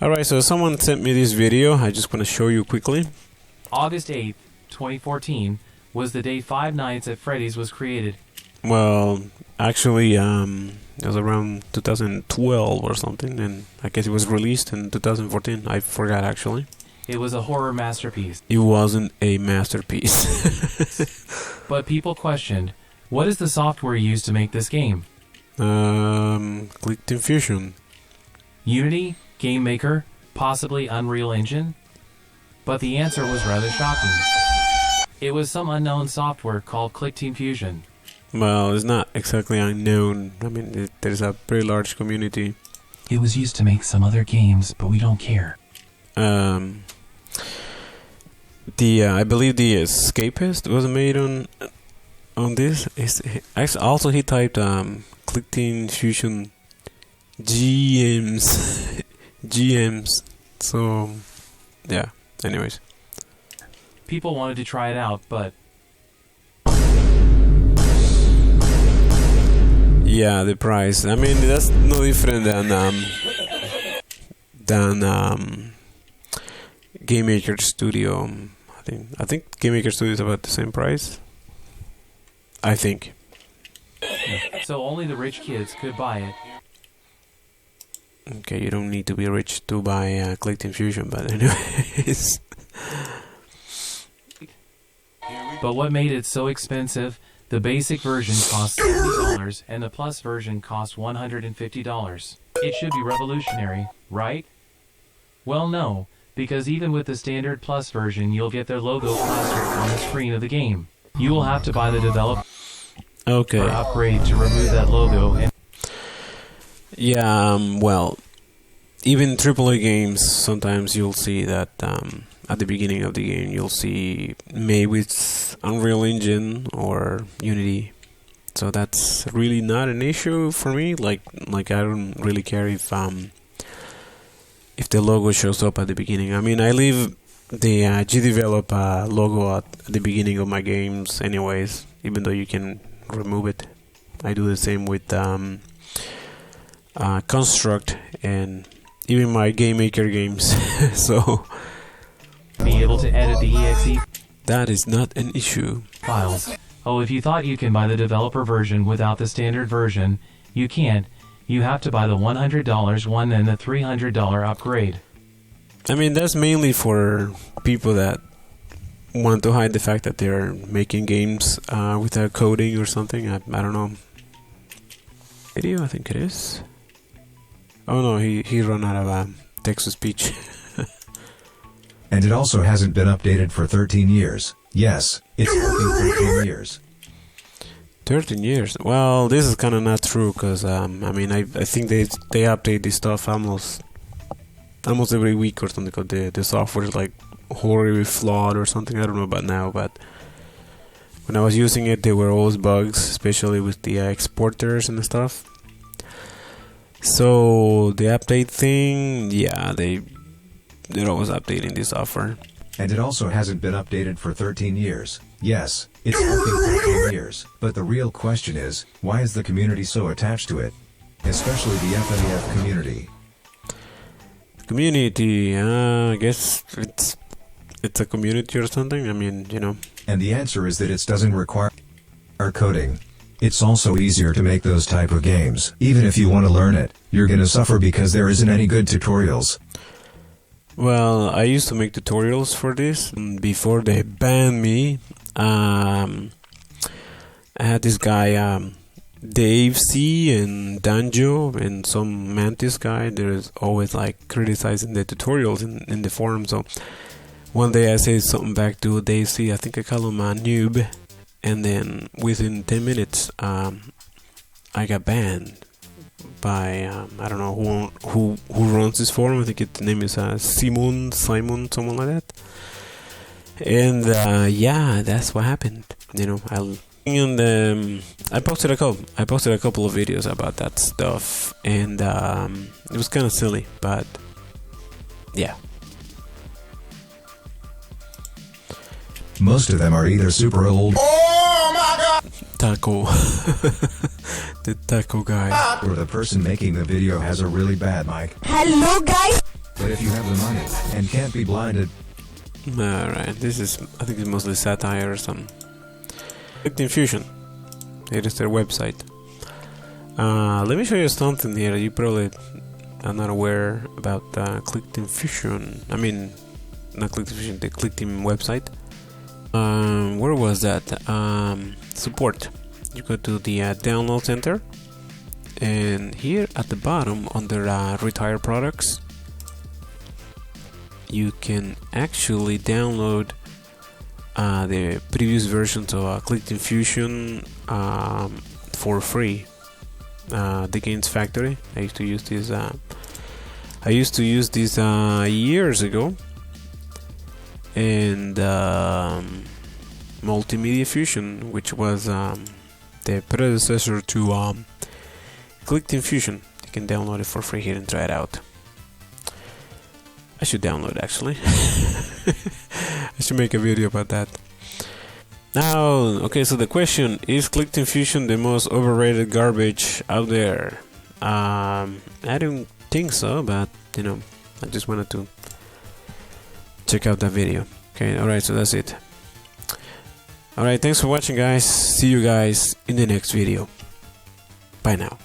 Alright, so someone sent me this video. I just want to show you quickly. August 8th, 2014 was the day Five Nights at Freddy's was created. Well, actually, it was around 2012 or something, and I guess it was released in 2014. I forgot, actually. It was a horror masterpiece. It wasn't a masterpiece. But people questioned, what is the software used to make this game? ClickTeam Fusion. Unity? Game Maker? Possibly Unreal Engine? But the answer was rather shocking. It was some unknown software called ClickTeam Fusion. Well, it's not exactly unknown. I mean, there's a pretty large community. It was used to make some other games, but we don't care. I believe the Escapist was made on this. Also, he typed ClickTeam Fusion GMs. GMs. So, yeah. Anyways. People wanted to try it out, but... Yeah, the price. I mean, that's no different than Game Maker Studio. I think Game Maker Studio is about the same price. I think. So only the rich kids could buy it. Okay, you don't need to be rich to buy ClickTeam Fusion, but anyways. But what made it so expensive? The basic version cost $70 and the plus version cost $150. It should be revolutionary, right? Well, no, because even with the standard plus version, you'll get their logo plastered on the screen of the game. You will have to buy the developer upgrade to remove that logo. And yeah, well, even AAA games, sometimes you'll see that at the beginning of the game, you'll see maybe it's Unreal Engine or Unity. So that's really not an issue for me. Like I don't really care if the logo shows up at the beginning. I mean, I leave the GDevelop logo at the beginning of my games anyways, even though you can remove it. I do the same with Construct and even my Game Maker games. So be able to edit the exe that is not an issue. Files. Oh, if you thought you can buy the developer version without the standard version, you can't. You have to buy the $100 one and the $300 upgrade. I mean, that's mainly for people that want to hide the fact that they're making games without coding or something. I don't know. Video, I think it is. Oh no, he ran out of text-to-speech. And it also hasn't been updated for 13 years. Yes, it's working 13 years. 13 years? Well, this is kind of not true, because, I mean, I think they update this stuff almost every week or something, because the software is, like, horribly flawed or something. I don't know about now, but when I was using it, there were always bugs, especially with the exporters and stuff. So, the update thing, yeah, they're always updating the software. And it also hasn't been updated for 13 years. Yes, it's working 13 years. But the real question is, why is the community so attached to it? Especially the FNAF community. Community, I guess it's a community or something. I mean, you know. And the answer is that it doesn't require coding. It's also easier to make those type of games. Even if you want to learn it, you're gonna suffer because there isn't any good tutorials. Well, I used to make tutorials for this before they banned me. I had this guy, Dave C and Danjo and some Mantis guy. There's always like criticizing the tutorials in the forum. So one day I said something back to Dave C. I think I call him a noob, and then within 10 minutes, I got banned by I don't know who runs this forum. I think the name is Simon, someone like that. And yeah, that's what happened. You know, I posted a couple of videos about that stuff, and it was kind of silly, but yeah. Most of them are either super old. Oh my god! Taco. The taco guy. Or the person making the video has a really bad mic. Hello guys! But if you have the money and can't be blinded, Alright, this is, I think it's mostly satire or some. ClickTeam Fusion. It is their website. Let me show you something here. You probably are not aware about ClickTeam Fusion. I mean, not ClickTeam Fusion, the ClickTeam website. Where was that? Support. You go to the download center, and here at the bottom under retired products, you can actually download the previous versions of ClickTeam Fusion for free. The Games Factory. I used to use this. Years ago, and Multimedia Fusion, which was the predecessor to ClickTeam Fusion. You can download it for free here and try it out. I should download it, actually. I should make a video about that. Now, okay, so the question is: ClickTeam Fusion the most overrated garbage out there? I don't think so, but you know, I just wanted to check out that video. Okay, alright, so that's it. Alright, thanks for watching, guys. See you guys in the next video. Bye now.